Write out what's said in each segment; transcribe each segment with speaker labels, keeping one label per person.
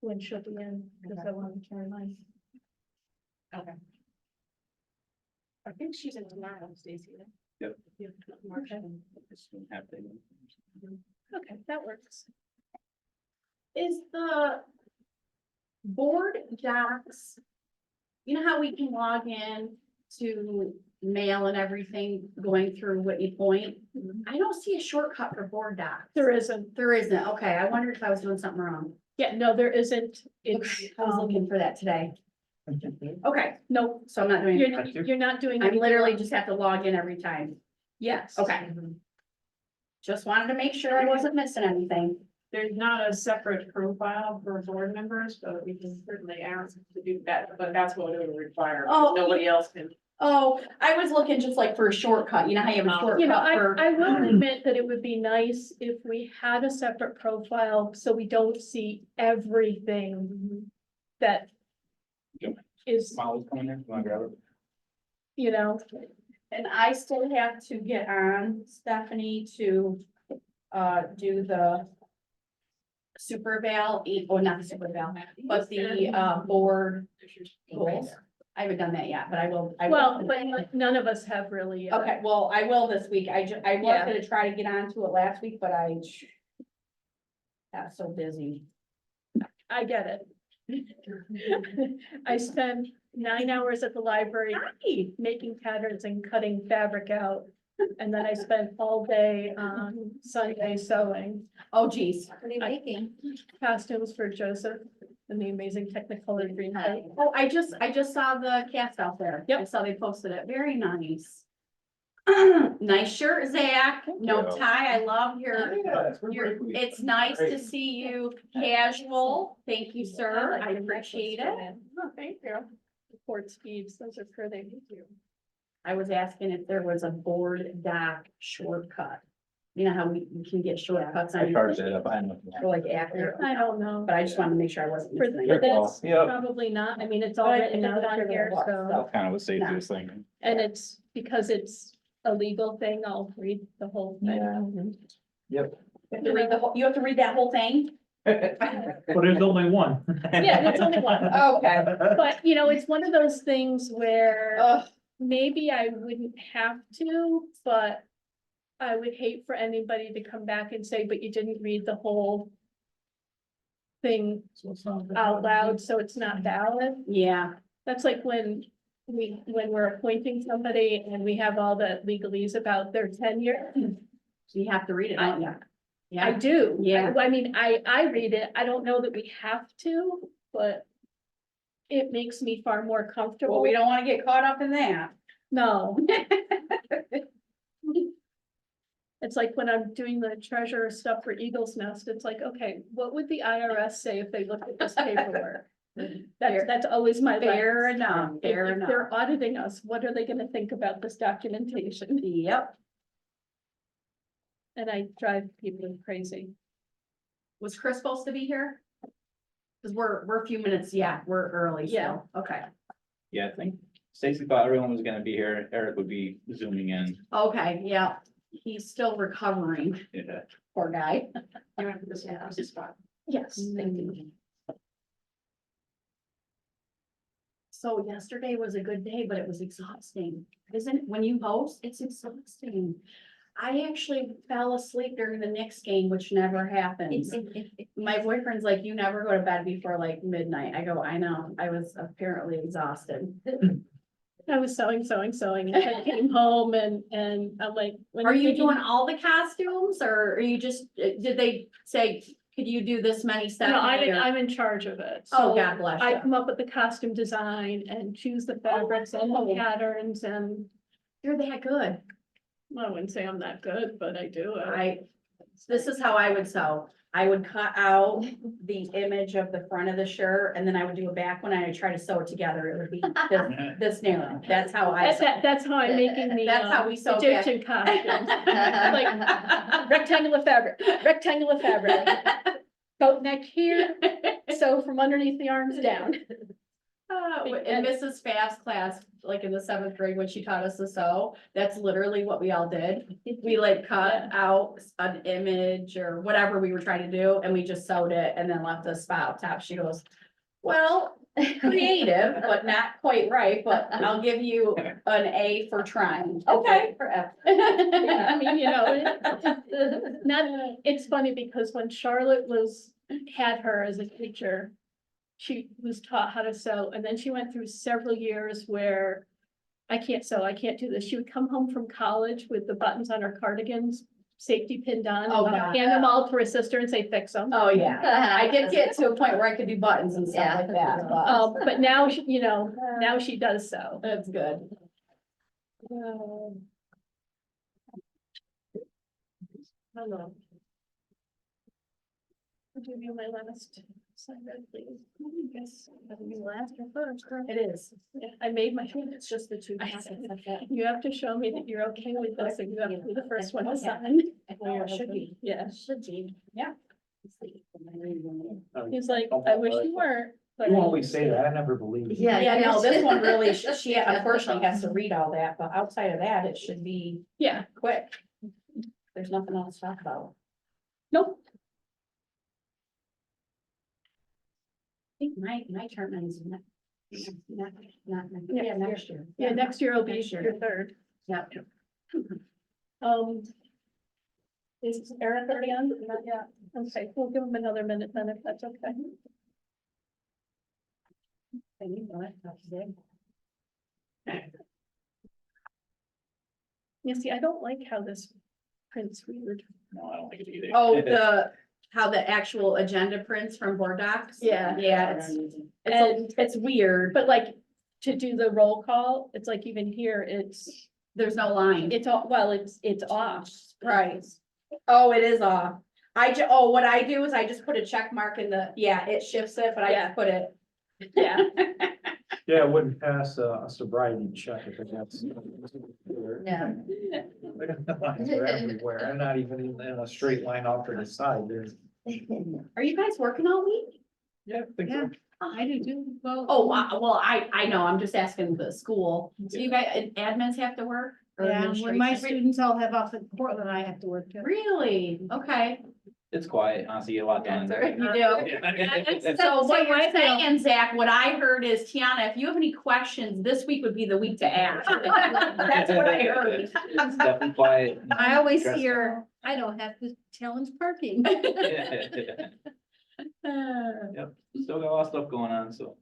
Speaker 1: when she'll be in, because I want to turn mine.
Speaker 2: Okay. I think she's in tomorrow, Stacy.
Speaker 3: Yep.
Speaker 1: Okay, that works.
Speaker 4: Is the board docs, you know how we can log in to mail and everything going through Whitney Point? I don't see a shortcut for board docs.
Speaker 1: There isn't,
Speaker 4: There isn't. Okay, I wondered if I was doing something wrong.
Speaker 1: yeah, no, there isn't. It's,
Speaker 4: I was looking for that today. Okay,
Speaker 1: no,
Speaker 4: so I'm not doing,
Speaker 1: you're not doing.
Speaker 4: I
Speaker 1: anything
Speaker 4: literally
Speaker 1: wrong.
Speaker 4: just have to log in every time.
Speaker 1: Yes.
Speaker 4: Okay. Just wanted to make sure I wasn't missing anything.
Speaker 2: There's not a separate profile for board members, but we can certainly ask to do that, but that's what it would require.
Speaker 4: Oh.
Speaker 2: Nobody else can.
Speaker 4: Oh, I was looking just like for a shortcut, you know how you have a
Speaker 1: You know,
Speaker 4: shortcut for.
Speaker 1: I will admit that it would be nice if we had a separate profile, so we don't see everything that
Speaker 3: Yep.
Speaker 1: is,
Speaker 3: Molly's coming in, wanna grab it?
Speaker 1: you know,
Speaker 4: And I still have to get on, Stephanie, to do the super val, not the super val, but the board goals. I haven't done that yet, but I will.
Speaker 1: well, but none of us have really. yet.
Speaker 4: Okay, well, I will this week. I was
Speaker 1: Yeah.
Speaker 4: gonna try to get onto it last week, but I got so busy.
Speaker 1: I get it. I spent 9 hours at the library making patterns and cutting fabric out. And then I spent all day on Sunday sewing
Speaker 4: Oh, geez.
Speaker 5: What are you making?
Speaker 1: costumes for Joseph and the amazing Technicolor green coat.
Speaker 4: Oh, I just saw the cast out there.
Speaker 1: Yep.
Speaker 4: I saw they posted it. Very nice. Nice shirt, Zach. No
Speaker 3: you.
Speaker 4: tie. I love your,
Speaker 3: Yeah,
Speaker 4: it's nice to see you casual. Thank you, sir. I appreciate it.
Speaker 1: Oh, thank you. Port speeds, those are pretty.
Speaker 4: I was asking if there was a board doc shortcut. You know how we can get shortcuts
Speaker 3: I
Speaker 4: on,
Speaker 3: charged it up, I know.
Speaker 4: for like accurate,
Speaker 1: I don't know.
Speaker 4: but I just wanted to make sure I wasn't
Speaker 1: For
Speaker 4: missing
Speaker 3: Good
Speaker 4: anything.
Speaker 3: call.
Speaker 1: that's
Speaker 3: Yep.
Speaker 1: probably not, I mean, it's all
Speaker 4: But
Speaker 1: written
Speaker 4: it
Speaker 1: out
Speaker 4: doesn't
Speaker 1: on
Speaker 4: appear
Speaker 1: here,
Speaker 4: to work,
Speaker 1: so.
Speaker 4: so.
Speaker 3: Kind of a safest thing.
Speaker 1: And it's because it's a legal thing, I'll read the whole thing.
Speaker 3: Yep.
Speaker 4: You have to read the whole, you have to read that whole thing?
Speaker 6: Well, there's only one.
Speaker 1: Yeah, it's only one.
Speaker 4: Okay.
Speaker 1: But, you know, it's one of those things where
Speaker 4: Ugh.
Speaker 1: maybe I wouldn't have to, but I would hate for anybody to come back and say, but you didn't read the whole thing out loud, so it's not valid.
Speaker 4: Yeah,
Speaker 1: That's like when we're appointing somebody and we have all the legalese about their tenure.
Speaker 4: you have to read it, don't you?
Speaker 1: I
Speaker 4: Yeah,
Speaker 1: do.
Speaker 4: Yeah.
Speaker 1: I mean, I read it. I don't know that we have to, but it makes me far more
Speaker 4: well,
Speaker 1: comfortable.
Speaker 4: we don't wanna get caught up in that.
Speaker 1: No. It's like when I'm doing the treasurer stuff for Eagles Nest, it's like, okay, what would the IRS say if they looked at this paperwork? That's always my.
Speaker 4: Fair
Speaker 1: lens.
Speaker 4: enough, fair
Speaker 1: If
Speaker 4: enough.
Speaker 1: they're auditing us, what are they gonna think about this documentation?
Speaker 4: Yep.
Speaker 1: And I drive people crazy.
Speaker 4: Was Chris supposed to be here? Cause we're a few minutes, yeah, we're early,
Speaker 1: Yeah.
Speaker 4: so, okay.
Speaker 3: Yeah, I think Stacy thought everyone was gonna be here. Eric would be zooming in.
Speaker 4: Okay, yeah, he's still recovering,
Speaker 3: Yeah.
Speaker 4: poor guy.
Speaker 2: You want this in the spot.
Speaker 4: Yes, thank you. So yesterday was a good day, but it was exhausting. Isn't it? When you host, it's exhausting. I actually fell asleep during the Knicks game, which never happens. My boyfriend's like, you never go to bed before like midnight. I go, I know. I was apparently exhausted.
Speaker 1: I was sewing, and I came home and I'm like. when
Speaker 4: Are
Speaker 1: you're
Speaker 4: you
Speaker 1: thinking-
Speaker 4: doing all the costumes or are you just, did they say, could you do this many steps?
Speaker 1: No, I'm in charge of it.
Speaker 4: Oh,
Speaker 1: So
Speaker 4: God bless
Speaker 1: I
Speaker 4: you.
Speaker 1: come up with the costume design and choose the fabrics and
Speaker 4: wow.
Speaker 1: the patterns and
Speaker 4: You're that good.
Speaker 1: well, I wouldn't say I'm that good, but I do it.
Speaker 4: This is how I would sew. I would cut out the image of the front of the shirt and then I would do a back one and I try to sew it together. It would be this narrow. That's how I.
Speaker 1: That's how I'm making the.
Speaker 4: That's how we sew
Speaker 1: Egyptian costumes. Like rectangular fabric, boat neck here, so from underneath the arms down.
Speaker 4: In Mrs. Fab's class, like in the seventh grade when she taught us to sew, that's literally what we all did. We like cut out an image or whatever we were trying to do, and we just sewed it and then left a spot up top. She goes, well, creative, but not quite right, but I'll give you an A for trying. Okay. For F.
Speaker 1: Yeah, I mean, you know, it's funny because when Charlotte had her as a teacher, she was taught how to sew, and then she went through several years where I can't sew, I can't do this. She would come home from college with the buttons on her cardigans, safety pinned on,
Speaker 4: Oh,
Speaker 1: and
Speaker 4: God.
Speaker 1: hand them all to her sister and say, fix them.
Speaker 4: Oh, yeah. I did get to a point where I could do buttons and stuff
Speaker 5: Yeah.
Speaker 4: like that,
Speaker 1: But now, you know, now she does sew.
Speaker 4: that's good.
Speaker 1: Hello. I'll give you my last slide, please. I guess that'll be last or first, correct?
Speaker 4: It is.
Speaker 1: Yeah, I made my, it's just the two. You have to show me that you're okay with this, and you have to be the first one to sign.
Speaker 4: Oh, it should be.
Speaker 1: Yeah.
Speaker 4: Should be. Yeah.
Speaker 1: He's like, I wish you weren't. but
Speaker 6: You
Speaker 1: I-
Speaker 6: always say that, I never believe you.
Speaker 5: Yeah.
Speaker 4: Yeah, no, this one really, she unfortunately has to read all that, but outside of that, it should be
Speaker 1: Yeah,
Speaker 4: quick. There's nothing else to talk about.
Speaker 1: nope,
Speaker 4: I think my term ends not,
Speaker 1: Yeah,
Speaker 4: next year.
Speaker 1: yeah, next year will be
Speaker 4: Next year.
Speaker 1: your third.
Speaker 4: Yeah.
Speaker 1: Is Eric already on? Not yet. Okay, we'll give him another minute then if that's okay. You see, I don't like how this prints weird.
Speaker 3: No, I don't think it either.
Speaker 4: Oh, how the actual agenda prints from board docs?
Speaker 1: Yeah.
Speaker 4: Yeah, it's weird, but
Speaker 1: But like, to do the roll call, it's like even here,
Speaker 4: there's no line.
Speaker 1: it's all, well, it's off.
Speaker 4: Right. Oh, it is off. What I do is I just put a check mark in it shifts it, but I
Speaker 1: Yeah.
Speaker 4: just put it.
Speaker 1: Yeah,
Speaker 6: Yeah, it wouldn't pass a sobriety check if it has.
Speaker 5: Yeah.
Speaker 6: The lines are everywhere, and not even in a straight line off to the side, there's.
Speaker 4: Are you guys working all week?
Speaker 6: Yeah, I think so.
Speaker 1: I do too. Well.
Speaker 4: Oh, wow. Well, I know, I'm just asking the school. So you guys, admins have to work? Or
Speaker 7: Yeah, when my
Speaker 4: administration?
Speaker 7: students all have off in Portland, I have to work too.
Speaker 4: Really? Okay.
Speaker 3: It's quiet, honestly, a lot done.
Speaker 4: You do.
Speaker 3: Yeah.
Speaker 4: So what you're
Speaker 7: I feel.
Speaker 4: saying, Zach, what I heard is, Tiana, if you have any questions, this week would be the week to ask. That's what I heard.
Speaker 3: It's definitely quiet.
Speaker 7: I always
Speaker 3: Stressful.
Speaker 7: hear, I don't have to challenge parking.
Speaker 3: Yep, still got a lot of stuff going on, so.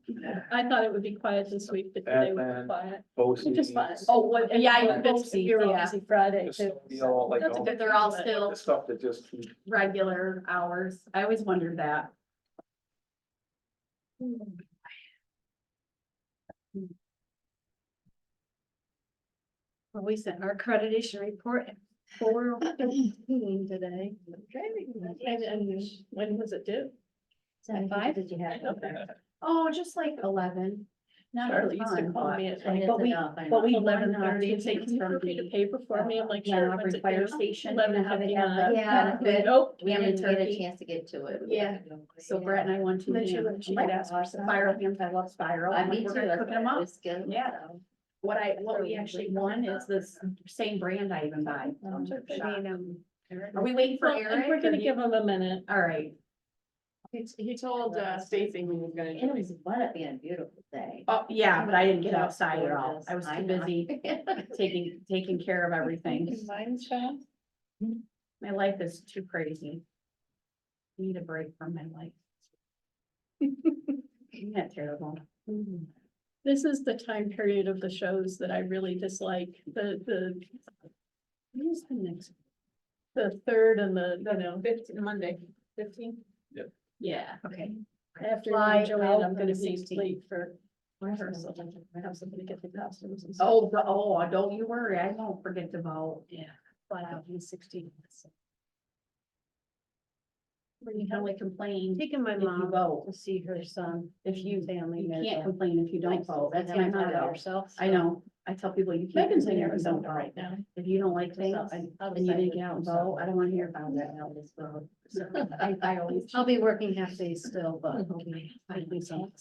Speaker 1: I thought it would be quiet this week, but today was
Speaker 6: Admin.
Speaker 1: quiet,
Speaker 6: Both
Speaker 1: which is fine.
Speaker 4: Oh, what, yeah, I know,
Speaker 1: It's you're a busy Friday too.
Speaker 4: That's good, they're all still
Speaker 6: The stuff that just.
Speaker 4: regular hours. I always wondered that.
Speaker 7: Well, we sent our accreditation report at 4:15 today.
Speaker 1: And when was it due?
Speaker 5: At 5? Did you have?
Speaker 4: Oh, just like 11. Not a
Speaker 1: Charlie used to
Speaker 4: ton,
Speaker 1: call
Speaker 4: but-
Speaker 1: me at
Speaker 5: And
Speaker 1: like,
Speaker 5: it's
Speaker 4: but we-
Speaker 5: enough, I know.
Speaker 4: but we-
Speaker 1: 11:30 and say,
Speaker 4: From
Speaker 1: can you repeat the
Speaker 4: the,
Speaker 1: paper for me? I'm like,
Speaker 4: Glen
Speaker 1: sure.
Speaker 4: Aubrey
Speaker 1: when's it
Speaker 4: Fire
Speaker 1: due?
Speaker 4: Station, you know how they have
Speaker 1: 11:59.
Speaker 4: the
Speaker 5: Yeah.
Speaker 4: benefit.
Speaker 1: Nope.
Speaker 5: We
Speaker 4: Family
Speaker 5: didn't get a
Speaker 4: turkey.
Speaker 5: chance to get to it.
Speaker 4: Yeah. So Brett and I went to.
Speaker 1: Then she
Speaker 4: them.
Speaker 1: would- she would ask for some.
Speaker 4: Spiral hams, I love spiral.
Speaker 5: I me
Speaker 4: We're
Speaker 5: too.
Speaker 4: gonna cook them up.
Speaker 5: It's good.
Speaker 4: Yeah.
Speaker 5: so.
Speaker 4: What we actually won is this same brand I even buy. Are we waiting for
Speaker 1: Well,
Speaker 4: Eric?
Speaker 1: We're
Speaker 4: or
Speaker 1: gonna
Speaker 4: do
Speaker 1: give
Speaker 4: you-
Speaker 1: him a minute.
Speaker 4: All right.
Speaker 2: He told Stacy he was gonna.
Speaker 5: And it was, wound up being a beautiful day.
Speaker 4: Oh, yeah, but I didn't get outside at all.
Speaker 5: Gorgeous.
Speaker 4: I was too
Speaker 5: know.
Speaker 4: busy taking care of everything.
Speaker 1: Mine's fast.
Speaker 4: My life is too crazy. I need a break from my life. Isn't that terrible?
Speaker 1: This is the time period of the shows that I really dislike,
Speaker 4: Who's the next?
Speaker 1: the third and the, you know,
Speaker 2: 15, Monday, 15.
Speaker 1: yeah.
Speaker 4: Okay.
Speaker 1: After
Speaker 7: Fly
Speaker 1: Joanne,
Speaker 7: out
Speaker 1: I'm
Speaker 7: on
Speaker 1: gonna
Speaker 7: the
Speaker 1: be
Speaker 7: 16th.
Speaker 1: late for rehearsal. I have somebody get the costumes and stuff.
Speaker 4: Don't you worry. I won't forget to vote.
Speaker 1: Yeah, fly out on the 16th.
Speaker 4: You can only complain
Speaker 7: Taking my
Speaker 4: if you
Speaker 7: mom
Speaker 4: vote.
Speaker 7: to see her son.
Speaker 4: If you,
Speaker 7: Family.
Speaker 4: you can't complain if you don't vote. That's my
Speaker 7: You have to
Speaker 4: motto.
Speaker 7: yourself.
Speaker 4: I know. I tell people you can't
Speaker 1: Megan's in
Speaker 4: complain if you don't
Speaker 1: Arizona
Speaker 4: vote.
Speaker 1: right now.
Speaker 4: If you don't like things and you didn't get out and vote, I don't wanna hear about it. I always.
Speaker 7: I'll be working half days still, but I'll be some.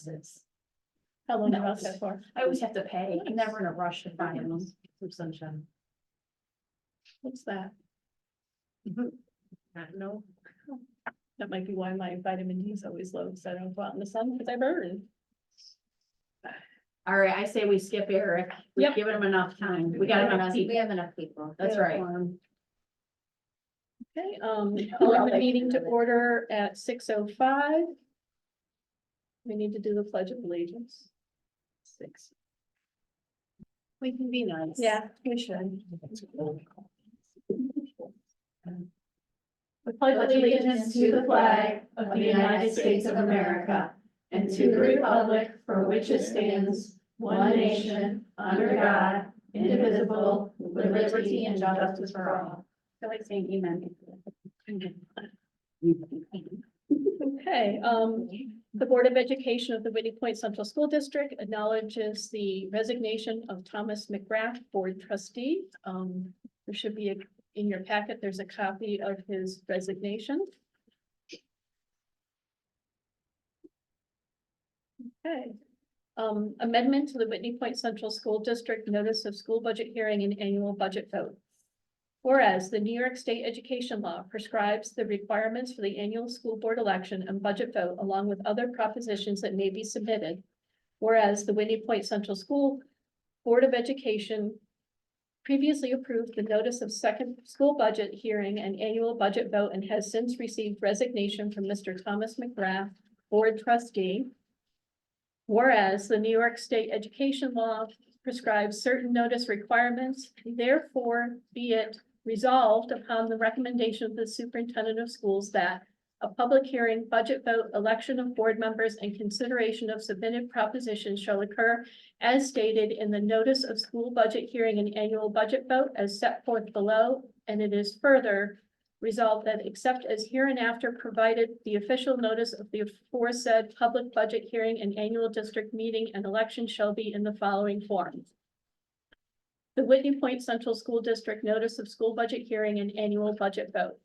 Speaker 1: How long do you want that for?
Speaker 4: I always have to pay. I'm never in a rush to buy them.
Speaker 7: Some sunshine.
Speaker 1: What's that?
Speaker 7: I don't know.
Speaker 1: That might be why my vitamin D is always low, because I don't go out in the sun because I burn.
Speaker 4: All right, I say we skip Eric. We've
Speaker 1: Yep.
Speaker 4: given him enough time. We got enough
Speaker 5: We
Speaker 4: people.
Speaker 5: have enough people.
Speaker 4: That's right.
Speaker 1: Okay, calling the meeting to order at 6:05. We need to do the pledge of allegiance.
Speaker 7: 6. We can be nice.
Speaker 1: Yeah, we should. I pledge allegiance to the flag of the United States of America and to the republic for which it stands, one nation, under God, indivisible, with liberty and justice for all.
Speaker 4: I feel like saying amen.
Speaker 1: Okay, the Board of Education of the Whitney Point Central School District acknowledges the resignation of Thomas McGrath, Board Trustee. There should be in your packet, there's a copy of his resignation. Okay. Amendment to the Whitney Point Central School District Notice of School Budget Hearing and Annual Budget Vote. Whereas the New York State Education Law prescribes the requirements for the annual school board election and budget vote, along with other propositions that may be submitted. Whereas the Whitney Point Central School Board of Education previously approved the notice of second school budget hearing and annual budget vote and has since received resignation from Mr. Thomas McGrath, Board Trustee. Whereas the New York State Education Law prescribes certain notice requirements, therefore be it resolved upon the recommendation of the superintendent of schools that a public hearing, budget vote, election of board members, and consideration of submitted propositions shall occur as stated in the notice of school budget hearing and annual budget vote as set forth below, and it is further resolved that except as hereinafter provided, the official notice of the aforesaid public budget hearing and annual district meeting and election shall be in the following form. The Whitney Point Central School District Notice of School Budget Hearing and Annual Budget Vote.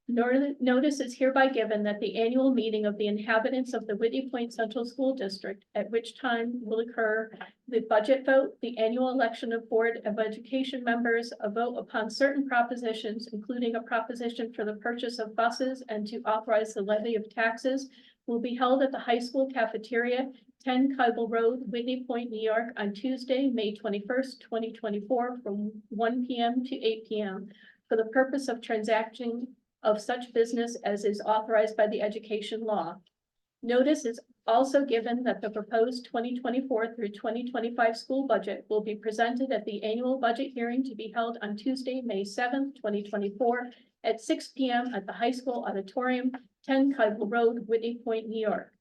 Speaker 1: Notice is hereby given that the annual meeting of the inhabitants of the Whitney Point Central School District, at which time will occur the budget vote, the annual election of Board of Education members, a vote upon certain propositions, including a proposition for the purchase of buses and to authorize the levy of taxes, will be held at the high school cafeteria, 10 Kybel Road, Whitney Point, New York, on Tuesday, May 21st, 2024, from 1 p.m. to 8 p.m. for the purpose of transacting of such business as is authorized by the education law. Notice is also given that the proposed 2024 through 2025 school budget will be presented at the annual budget hearing to be held on Tuesday, May 7th, 2024 at 6 p.m. at the high school auditorium, 10 Kybel Road, Whitney Point, New York.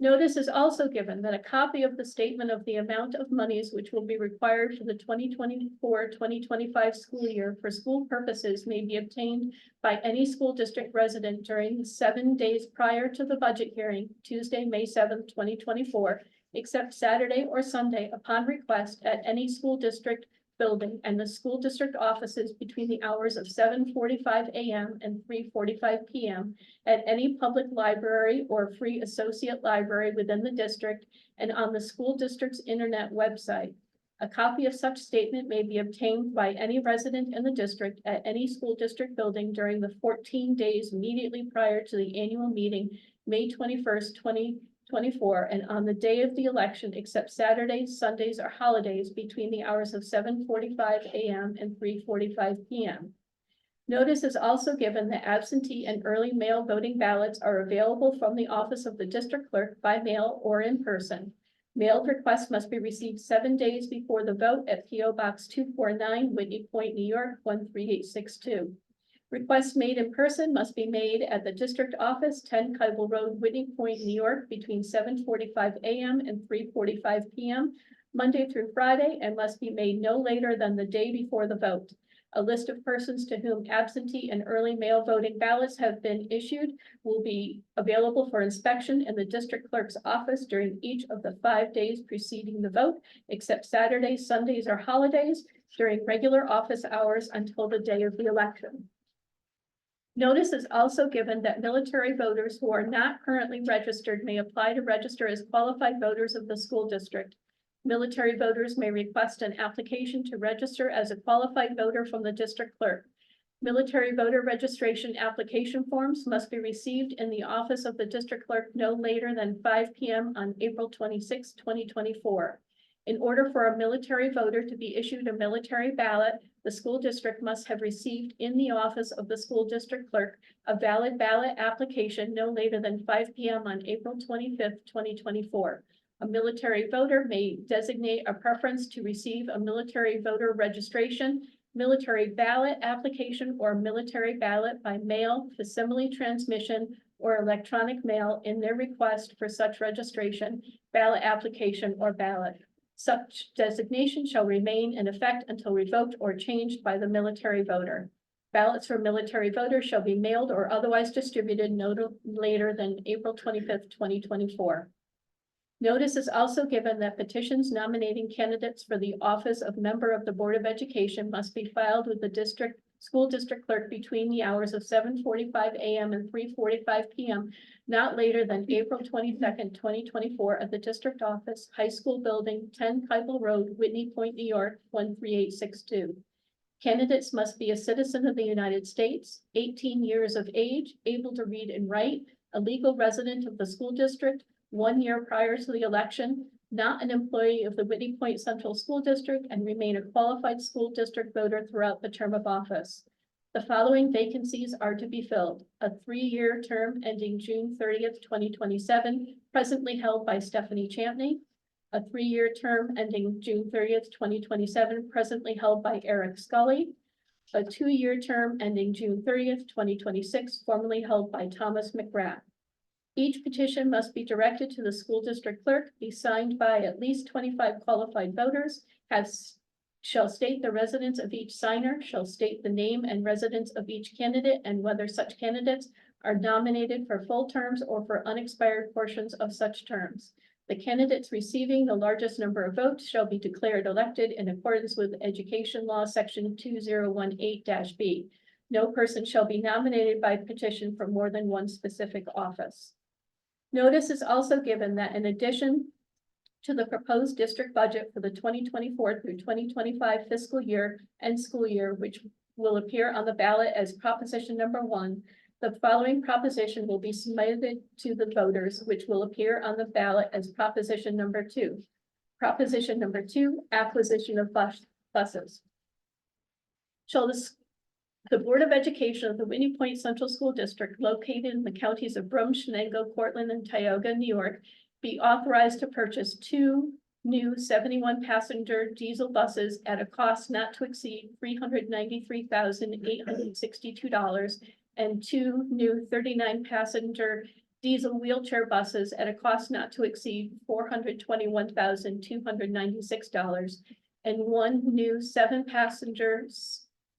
Speaker 1: Notice is also given that a copy of the statement of the amount of monies which will be required for the 2024-2025 school year for school purposes may be obtained by any school district resident during the 7 days prior to the budget hearing, Tuesday, May 7th, 2024, except Saturday or Sunday upon request at any school district building and the school district offices between the hours of 7:45 a.m. and 3:45 p.m. at any public library or free associate library within the district and on the school district's internet website. A copy of such statement may be obtained by any resident in the district at any school district building during the 14 days immediately prior to the annual meeting, May 21st, 2024, and on the day of the election, except Saturdays, Sundays, or holidays between the hours of 7:45 a.m. and 3:45 p.m. Notice is also given that absentee and early mail voting ballots are available from the office of the district clerk by mail or in person. Mailed requests must be received 7 days before the vote at P.O. Box 249, Whitney Point, New York, 13862. Requests made in person must be made at the district office, 10 Kybel Road, Whitney Point, New York, between 7:45 a.m. and 3:45 p.m., Monday through Friday, and must be made no later than the day before the vote. A list of persons to whom absentee and early mail voting ballots have been issued will be available for inspection in the district clerk's office during each of the 5 days preceding the vote, except Saturdays, Sundays, or holidays during regular office hours until the day of the election. Notice is also given that military voters who are not currently registered may apply to register as qualified voters of the school district. Military voters may request an application to register as a qualified voter from the district clerk. Military voter registration application forms must be received in the office of the district clerk no later than 5 p.m. on April 26, 2024. In order for a military voter to be issued a military ballot, the school district must have received in the office of the school district clerk a valid ballot application no later than 5 p.m. on April 25th, 2024. A military voter may designate a preference to receive a military voter registration, military ballot application, or military ballot by mail, facsimile transmission, or electronic mail in their request for such registration, ballot application, or ballot. Such designation shall remain in effect until revoked or changed by the military voter. Ballots for military voters shall be mailed or otherwise distributed no later than April 25th, 2024. Notice is also given that petitions nominating candidates for the office of member of the Board of Education must be filed with the school district clerk between the hours of 7:45 a.m. and 3:45 p.m., not later than April 22nd, 2024 at the district office, High School Building, 10 Keipel Road, Whitney Point, New York, 13862. Candidates must be a citizen of the United States, 18 years of age, able to read and write, a legal resident of the school district, 1 year prior to the election, not an employee of the Whitney Point Central School District, and remain a qualified school district voter throughout the term of office. The following vacancies are to be filled: a 3-year term ending June 30th, 2027, presently held by Stephanie Champney; a 3-year term ending June 30th, 2027, presently held by Eric Scully; a 2-year term ending June 30th, 2026, formerly held by Thomas McGrath. Each petition must be directed to the school district clerk, be signed by at least 25 qualified voters, shall state the residence of each signer, shall state the name and residence of each candidate, and whether such candidates are nominated for full terms or for unexpired portions of such terms. The candidates receiving the largest number of votes shall be declared elected in accordance with Education Law, Section 2018-B. No person shall be nominated by petition for more than one specific office. Notice is also given that in addition to the proposed district budget for the 2024 through 2025 fiscal year and school year, which will appear on the ballot as proposition number 1, the following proposition will be submitted to the voters, which will appear on the ballot as proposition number 2. Proposition number 2, acquisition of buses. Shall the Board of Education of the Whitney Point Central School District, located in the counties of Brome, Shenango, Cortland, and Tioga, New York, be authorized to purchase 2 new 71-passenger diesel buses at a cost not to exceed $393,862 and 2 new 39-passenger diesel wheelchair buses at a cost not to exceed $421,296 and 1 new 7-passenger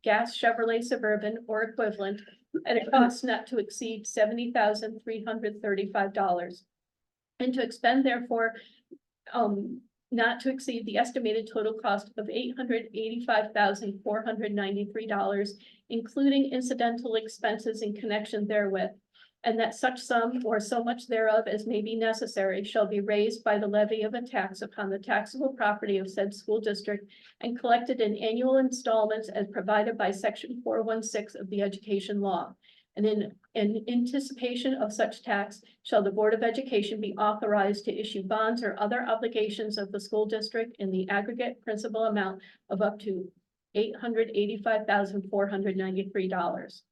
Speaker 1: gas Chevrolet Suburban or equivalent at a cost not to exceed $70,335. And to expend therefore not to exceed the estimated total cost of $885,493, including incidental expenses in connection therewith, and that such sum or so much thereof as may be necessary shall be raised by the levy of a tax upon the taxable property of said school district and collected in annual installments as provided by Section 416 of the Education Law. And in anticipation of such tax, shall the Board of Education be authorized to issue bonds or other obligations of the school district in the aggregate principal amount of up to $885,493.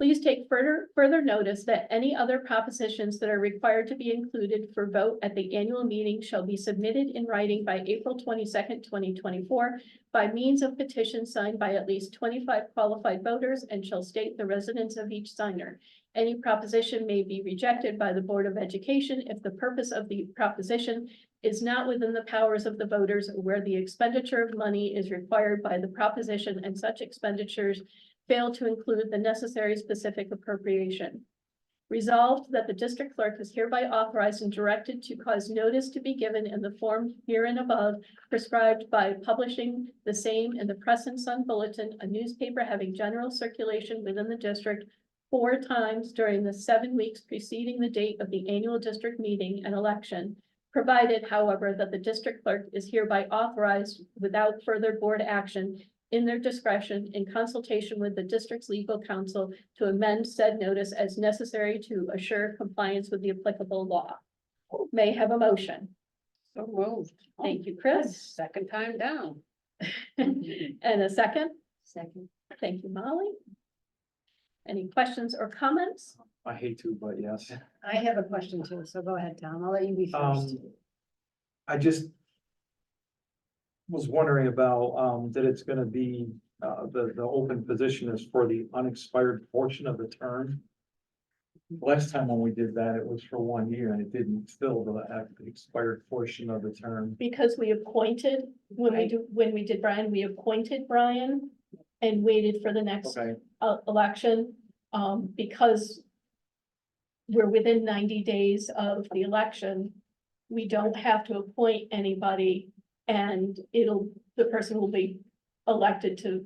Speaker 1: Please take further notice that any other propositions that are required to be included for vote at the annual meeting shall be submitted in writing by April 22nd, 2024, by means of petition signed by at least 25 qualified voters and shall state the residence of each signer. Any proposition may be rejected by the Board of Education if the purpose of the proposition is not within the powers of the voters or where the expenditure of money is required by the proposition and such expenditures fail to include the necessary specific appropriation. Resolved that the district clerk is hereby authorized and directed to cause notice to be given in the form herein above prescribed by publishing the same in the Press and Sun Bulletin, a newspaper having general circulation within the district 4 times during the 7 weeks preceding the date of the annual district meeting and election, provided, however, that the district clerk is hereby authorized without further board action in their discretion in consultation with the district's legal counsel to amend said notice as necessary to assure compliance with the applicable law. May I have a motion.
Speaker 7: So moved.
Speaker 1: Thank you, Chris.
Speaker 7: Second time down.
Speaker 1: And a second.
Speaker 5: Second.
Speaker 1: Thank you, Molly. Any questions or comments?
Speaker 6: I hate to, but yes.
Speaker 7: I have a question too, so go ahead, Tom. I'll let you be first.
Speaker 6: I just was wondering about, that it's gonna be, the open position is for the unexpired portion of the term. Last time when we did that, it was for 1 year and it didn't fill the expired portion of the term.
Speaker 1: Because we appointed, when we did Brian, we appointed Brian and waited for the next
Speaker 6: Okay,
Speaker 1: election, because we're within 90 days of the election, we don't have to appoint anybody, and the person will be elected to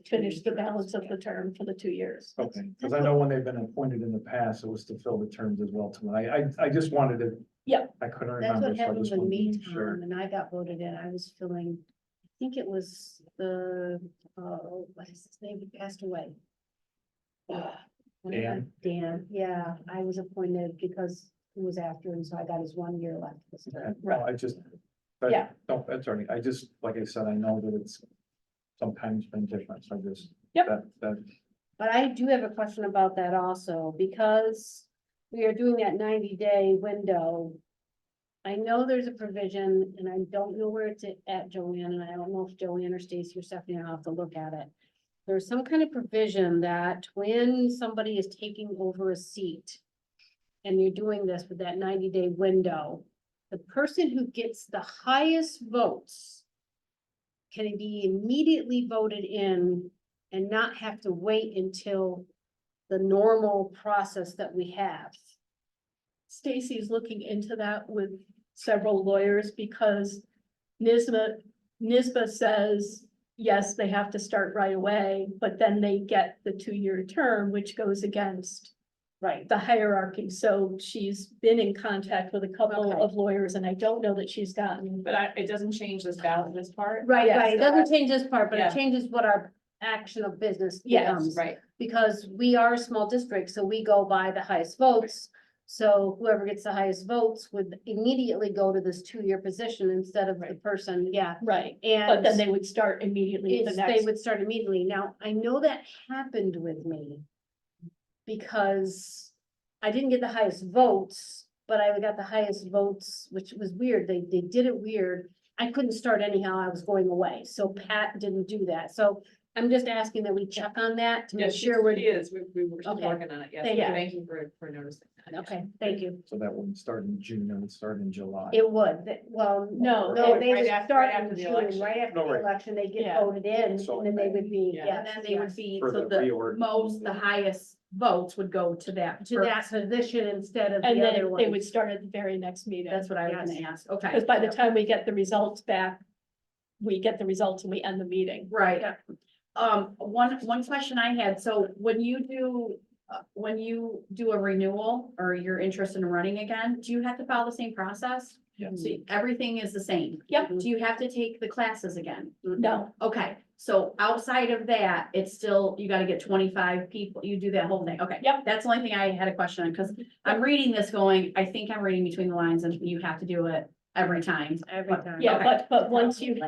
Speaker 1: finish the balance of the term for the 2 years.
Speaker 6: okay, because I know when they've been appointed in the past, it was to fill the terms as well too. I just wanted to.
Speaker 1: Yep.
Speaker 6: I couldn't
Speaker 7: That's
Speaker 6: remember.
Speaker 7: what
Speaker 6: so I
Speaker 7: happened
Speaker 6: just
Speaker 7: with
Speaker 6: wanted to
Speaker 7: me,
Speaker 6: be sure.
Speaker 7: Tom, and I got voted in. I was filling, I think it was the, what is his name? He passed away.
Speaker 6: Dan?
Speaker 7: Dan, yeah, I was appointed because he was after, and so I got his 1 year left this term.
Speaker 6: Well, I just. but-
Speaker 1: Yeah.
Speaker 6: No, that's all right. I just, like I said, I know that it's sometimes been different, so I just.
Speaker 1: Yep.
Speaker 6: That,
Speaker 7: But I do have a question about that also, because we are doing that 90-day window. I know there's a provision, and I don't know where it's at, Joanne, and I don't know if Joanne or Stacy or Stephanie, I'll have to look at it. There's some kind of provision that when somebody is taking over a seat and you're doing this with that 90-day window, the person who gets the highest votes can be immediately voted in and not have to wait until the normal process that we have.
Speaker 1: Stacy's looking into that with several lawyers because NISBA says, yes, they have to start right away, but then they get the 2-year term, which goes against
Speaker 7: Right.
Speaker 1: the hierarchy. So she's been in contact with a couple
Speaker 7: Okay.
Speaker 1: of lawyers, and I don't know that she's gotten.
Speaker 2: But it doesn't change this ballot, this part.
Speaker 7: Right,
Speaker 1: Yes.
Speaker 7: right. It doesn't change this part, but
Speaker 2: Yeah.
Speaker 7: it changes what our action of business
Speaker 1: Yes,
Speaker 7: becomes.
Speaker 2: Right.
Speaker 7: Because we are a small district, so we go by the highest votes. So whoever gets the highest votes would immediately go to this 2-year position instead of the person, yeah.
Speaker 1: Right,
Speaker 7: And
Speaker 1: but then they would start immediately the
Speaker 7: they
Speaker 1: next.
Speaker 7: would start immediately. Now, I know that happened with me. Because I didn't get the highest votes, but I got the highest votes, which was weird. They did it weird. I couldn't start anyhow. I was going away. So Pat didn't do that. So I'm just asking that we check on that to
Speaker 2: Yeah,
Speaker 7: make
Speaker 2: she
Speaker 7: sure
Speaker 2: she
Speaker 7: we're,
Speaker 2: is. We were just
Speaker 7: Okay.
Speaker 2: working on it. Yes.
Speaker 7: Thank you.
Speaker 2: Thank you for noticing that.
Speaker 7: okay, thank you.
Speaker 6: so that wouldn't start in June, it would start in July.
Speaker 7: It would, well,
Speaker 1: No,
Speaker 7: no, they
Speaker 2: right
Speaker 7: would
Speaker 2: after-
Speaker 7: start
Speaker 2: right
Speaker 7: in
Speaker 2: after the
Speaker 7: June,
Speaker 2: election.
Speaker 7: right after
Speaker 6: No,
Speaker 7: the
Speaker 6: right.
Speaker 7: election, they get
Speaker 1: Yeah.
Speaker 7: voted in,
Speaker 6: So-
Speaker 7: and then they would be,
Speaker 2: Yeah.
Speaker 7: yes,
Speaker 8: And then they would
Speaker 7: yes,
Speaker 8: be,
Speaker 6: For
Speaker 8: so
Speaker 6: the
Speaker 8: the
Speaker 6: reorg.
Speaker 8: most, the highest votes would go to that.
Speaker 7: to that position instead of
Speaker 1: And
Speaker 7: the
Speaker 1: then
Speaker 7: other
Speaker 1: they
Speaker 7: one.
Speaker 1: would start at the very next meeting.
Speaker 8: That's what I was
Speaker 7: Yes.
Speaker 8: gonna ask, okay.
Speaker 1: Because by the time we get the results back, we get the results and we end the meeting.
Speaker 8: Right. One question I had, so when you do a renewal or you're interested in running again, do you have to follow the same process?
Speaker 6: Yes.
Speaker 8: So everything is the same?
Speaker 1: Yep.
Speaker 8: Do you have to take the classes again?
Speaker 1: No,
Speaker 8: Okay, so outside of that, it's still, you gotta get 25 people, you do that whole thing, okay.
Speaker 1: Yep.
Speaker 8: That's the only thing I had a question on, because I'm reading this going, I think I'm reading between the lines and you have to do it every time.
Speaker 7: Every time.
Speaker 1: yeah,
Speaker 8: Okay.
Speaker 1: but once you,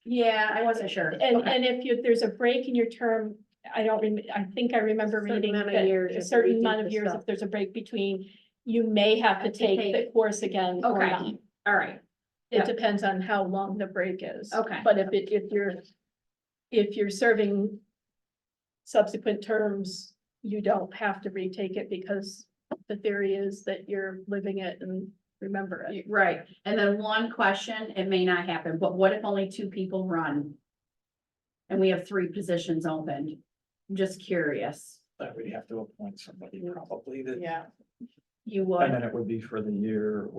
Speaker 8: Yeah, I wasn't sure.
Speaker 1: and,
Speaker 8: Okay.
Speaker 1: and if there's a break in your term, I think I remember
Speaker 7: Certain
Speaker 1: reading
Speaker 7: amount of
Speaker 1: that
Speaker 7: years you
Speaker 1: a
Speaker 7: have to
Speaker 1: certain
Speaker 7: redo
Speaker 1: amount
Speaker 7: the
Speaker 1: of years,
Speaker 7: stuff.
Speaker 1: if there's a break between, you may have to
Speaker 8: Have to
Speaker 1: take
Speaker 8: take-
Speaker 1: the course again or
Speaker 8: Okay.
Speaker 1: not.
Speaker 8: All right,
Speaker 1: It
Speaker 8: Yep.
Speaker 1: depends on how long the break is.
Speaker 8: Okay.
Speaker 1: But if you're serving subsequent terms, you don't have to retake it because the theory is that you're living it and remember it.
Speaker 8: right. And then one question, it may not happen, but what if only 2 people run? And we have 3 positions open? I'm just curious.
Speaker 6: That we'd have to appoint somebody probably that,
Speaker 2: Yeah,
Speaker 8: You
Speaker 6: and
Speaker 8: would,
Speaker 6: then it would be for the year.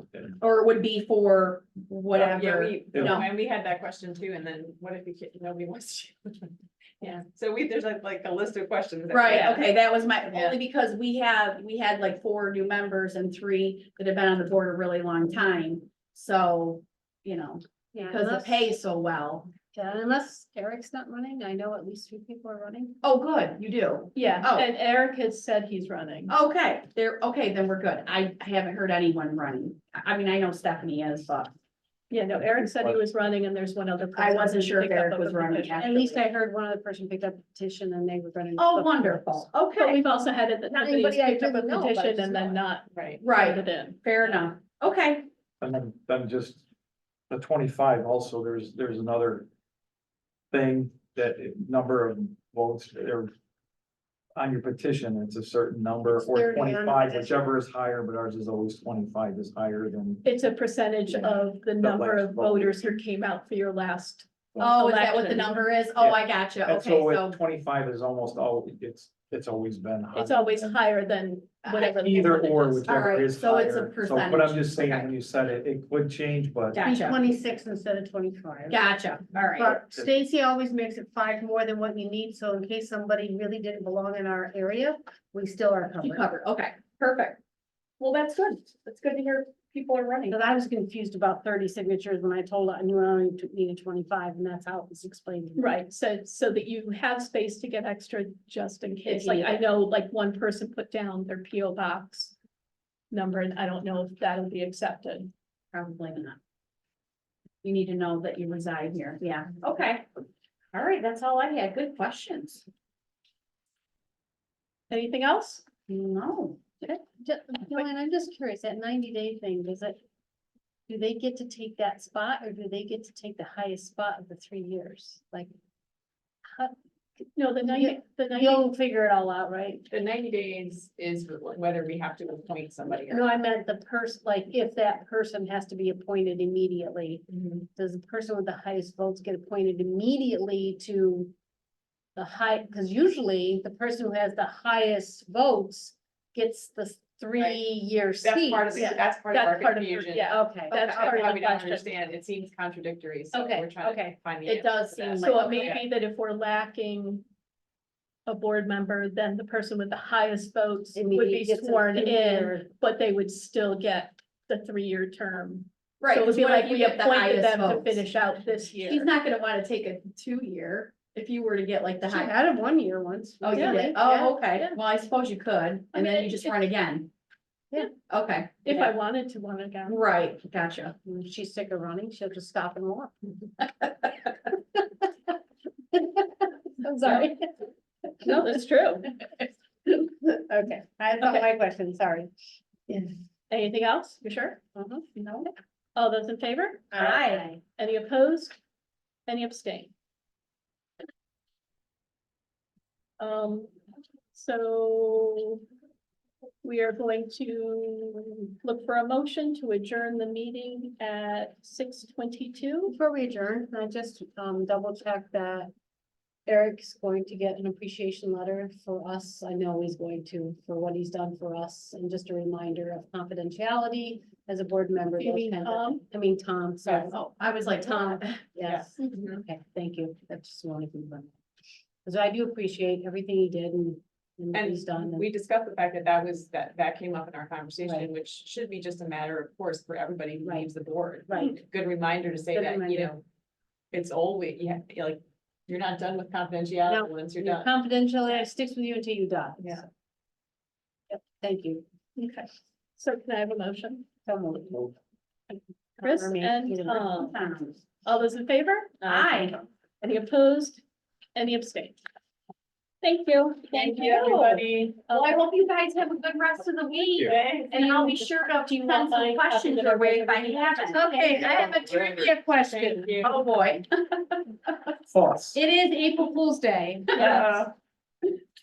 Speaker 8: or it would be for
Speaker 2: yeah,
Speaker 8: whatever.
Speaker 2: no, and we had that question too, and then what if nobody wants to? Yeah, so there's like a list of questions. that-
Speaker 8: Right,
Speaker 2: yeah.
Speaker 8: okay, that was my,
Speaker 2: Yeah.
Speaker 8: only because we had like 4 new members and 3 that have been on the board a really long time. So, you know,
Speaker 7: Yeah,
Speaker 8: because it
Speaker 7: unless-
Speaker 8: pays so well.
Speaker 7: Yeah, unless Eric's not running, I know at least 3 people are running.
Speaker 8: Oh, good, you do.
Speaker 1: Yeah,
Speaker 8: Oh.
Speaker 1: and Eric has said he's running.
Speaker 8: Okay, okay, then we're good. I haven't heard anyone running. I mean, I know Stephanie is, but
Speaker 1: Yeah, no, Eric said he was running and there's one other.
Speaker 8: I
Speaker 1: person
Speaker 8: wasn't
Speaker 1: who
Speaker 8: sure if
Speaker 1: picked up
Speaker 8: Eric
Speaker 1: a
Speaker 8: was running.
Speaker 1: petition.
Speaker 7: At least I heard one other person picked up a petition and they were running.
Speaker 8: oh, wonderful.
Speaker 1: But
Speaker 8: Okay,
Speaker 1: we've also had it that
Speaker 7: Not
Speaker 1: somebody has
Speaker 7: anybody I
Speaker 1: picked up a
Speaker 7: really know, but
Speaker 1: petition
Speaker 7: it's
Speaker 1: and then not
Speaker 2: Right.
Speaker 8: right,
Speaker 1: turned it in.
Speaker 8: fair enough. Okay,
Speaker 6: And then just the 25 also, there's another thing that number of votes there on your petition, it's a certain number,
Speaker 7: It's
Speaker 6: or
Speaker 7: 30 on the
Speaker 6: 25,
Speaker 7: petition.
Speaker 6: whichever is higher, but ours is always 25 is higher than.
Speaker 1: It's a percentage of the number
Speaker 6: last
Speaker 1: of
Speaker 6: vote.
Speaker 1: voters who came out for your last.
Speaker 8: oh, is that what the
Speaker 1: election.
Speaker 8: number is? Oh,
Speaker 6: Yeah.
Speaker 8: I gotcha.
Speaker 6: And
Speaker 8: Okay,
Speaker 6: so with
Speaker 8: so
Speaker 6: 25 is almost all, it's always been.
Speaker 1: It's always higher than whatever. the
Speaker 6: Either
Speaker 1: percentage
Speaker 6: or,
Speaker 1: is.
Speaker 6: whichever
Speaker 8: Alright,
Speaker 6: is
Speaker 8: so it's a
Speaker 6: higher. So, but I'm
Speaker 8: percentage.
Speaker 6: just saying,
Speaker 8: Okay.
Speaker 6: when you said it, it would change, but.
Speaker 7: Be
Speaker 8: gotcha,
Speaker 7: 26 instead of 25.
Speaker 8: gotcha, all right.
Speaker 7: But Stacy always makes it 5 more than what you need, so in case somebody really didn't belong in our area, we still are
Speaker 8: You
Speaker 7: covered.
Speaker 8: covered, okay, perfect. Well, that's good. That's good to hear people are running.
Speaker 7: Because I was confused about 30 signatures when I told her I knew I only needed 25, and that's how it was explained. to me.
Speaker 1: Right, so that you have space to get extra just in case,
Speaker 8: you
Speaker 1: like
Speaker 8: need
Speaker 1: I
Speaker 8: it.
Speaker 1: know, like one person put down their PO box number, and I don't know if that'll be accepted.
Speaker 8: Probably not. You need to know that you reside here, yeah, okay. All right, that's all I had, good questions.
Speaker 1: Anything else?
Speaker 8: No,
Speaker 7: Joanne, I'm just curious, that 90-day thing, do they get to take that spot, or do they get to take the highest spot of the 3 years? Like,
Speaker 1: No, the 90,
Speaker 7: you'll figure it all out, right?
Speaker 2: The 90 days is whether we have to appoint somebody or.
Speaker 7: No, I meant the person, like, if that person has to be appointed immediately,
Speaker 2: Mhm.
Speaker 7: does the person with the highest votes get appointed immediately to the high, because usually the person who has the highest votes gets the 3-year seat.
Speaker 2: That's part of the,
Speaker 1: Yeah,
Speaker 2: that's part of
Speaker 1: that's
Speaker 2: our
Speaker 1: part of,
Speaker 2: confusion.
Speaker 1: yeah,
Speaker 7: Okay.
Speaker 1: that's
Speaker 2: Okay,
Speaker 1: part of
Speaker 2: how
Speaker 1: the
Speaker 2: we don't
Speaker 1: question.
Speaker 2: understand, it seems contradictory, so
Speaker 7: Okay,
Speaker 2: we're trying to
Speaker 7: okay.
Speaker 2: find the.
Speaker 8: It does
Speaker 2: answer to that.
Speaker 8: seem
Speaker 1: So
Speaker 8: like-
Speaker 1: it may be that if we're lacking a board member, then the person with the highest votes would be
Speaker 7: Immediately gets a
Speaker 1: sworn in,
Speaker 7: 3-year.
Speaker 1: but they would still get the 3-year term.
Speaker 8: right.
Speaker 1: So it would
Speaker 8: 'cause
Speaker 1: be
Speaker 8: what
Speaker 1: like
Speaker 8: if you
Speaker 1: we
Speaker 8: get the
Speaker 1: appointed
Speaker 8: highest
Speaker 1: them to
Speaker 8: votes?
Speaker 1: finish out this year.
Speaker 8: She's not gonna wanna take a 2-year if you were to get like the
Speaker 7: She
Speaker 8: high.
Speaker 7: had a 1-year once.
Speaker 8: Oh, you
Speaker 1: Yeah,
Speaker 8: did?
Speaker 7: Yeah,
Speaker 8: Oh, okay.
Speaker 1: yeah.
Speaker 8: Well, I suppose you could,
Speaker 1: I
Speaker 8: and
Speaker 1: mean,
Speaker 8: then you just run again.
Speaker 7: Yeah.
Speaker 8: Okay.
Speaker 1: If
Speaker 8: yeah.
Speaker 1: I wanted to run again.
Speaker 8: Right, gotcha.
Speaker 7: When she's sick of running, she'll just stop and walk. I'm sorry.
Speaker 1: No, that's true.
Speaker 7: Okay, that's all my question, sorry.
Speaker 1: Anything else? You sure?
Speaker 7: Mhm.
Speaker 1: No? All those in favor?
Speaker 8: Aye.
Speaker 1: Any opposed? Any abstain? So we are going to look for a motion to adjourn the meeting at 6:22.
Speaker 7: Before we adjourn, can I just double check that Eric's going to get an appreciation letter for us? I know he's going to, for what he's done for us, and just a reminder of confidentiality as a board member.
Speaker 1: You mean Tom?
Speaker 7: I mean, Tom, sorry.
Speaker 8: Oh, I was like,
Speaker 7: Tom,
Speaker 8: Tom.
Speaker 7: yes.
Speaker 2: Mhm.
Speaker 7: Okay, thank you. That's just one of them. Because I do appreciate everything he did and what
Speaker 2: And
Speaker 7: he's done. and-
Speaker 2: we discussed the fact that that came up in our conversation,
Speaker 7: Right.
Speaker 2: which should be just a matter of course for everybody who
Speaker 7: Right.
Speaker 2: leaves the board.
Speaker 7: Right.
Speaker 2: Good reminder to say
Speaker 7: Good
Speaker 2: that, you
Speaker 7: reminder.
Speaker 2: know, it's old, like, you're not done with confidentiality
Speaker 7: No,
Speaker 2: once you're
Speaker 7: Your
Speaker 2: done.
Speaker 7: confidentiality sticks with you until you die.
Speaker 2: Yeah.
Speaker 7: So. Yep, thank you.
Speaker 1: Okay, so can I have a motion?
Speaker 7: So moved.
Speaker 1: Chris
Speaker 7: Or me,
Speaker 1: and
Speaker 7: either
Speaker 1: Tom,
Speaker 8: Tom.
Speaker 1: all those in favor?
Speaker 8: Aye.
Speaker 1: Any opposed? Any abstain? Thank you.
Speaker 2: Thank you, everybody.
Speaker 8: Well, I hope you guys have a good rest of the week, and I'll be sure to
Speaker 1: Do you
Speaker 8: send
Speaker 1: want
Speaker 8: some
Speaker 1: my
Speaker 8: questions
Speaker 1: copy
Speaker 8: your
Speaker 1: of
Speaker 8: way
Speaker 1: the
Speaker 8: if I
Speaker 1: resolution?
Speaker 8: haven't.
Speaker 7: Okay, I have a trivia question.
Speaker 2: Thank you.
Speaker 8: Oh, boy.
Speaker 6: False.
Speaker 7: It is April Fool's Day.
Speaker 2: Yeah.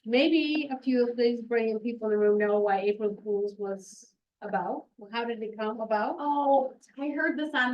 Speaker 7: Maybe a few of these brilliant people in the room know why April Fool's was about. How did it come about?
Speaker 8: Oh, I heard this on the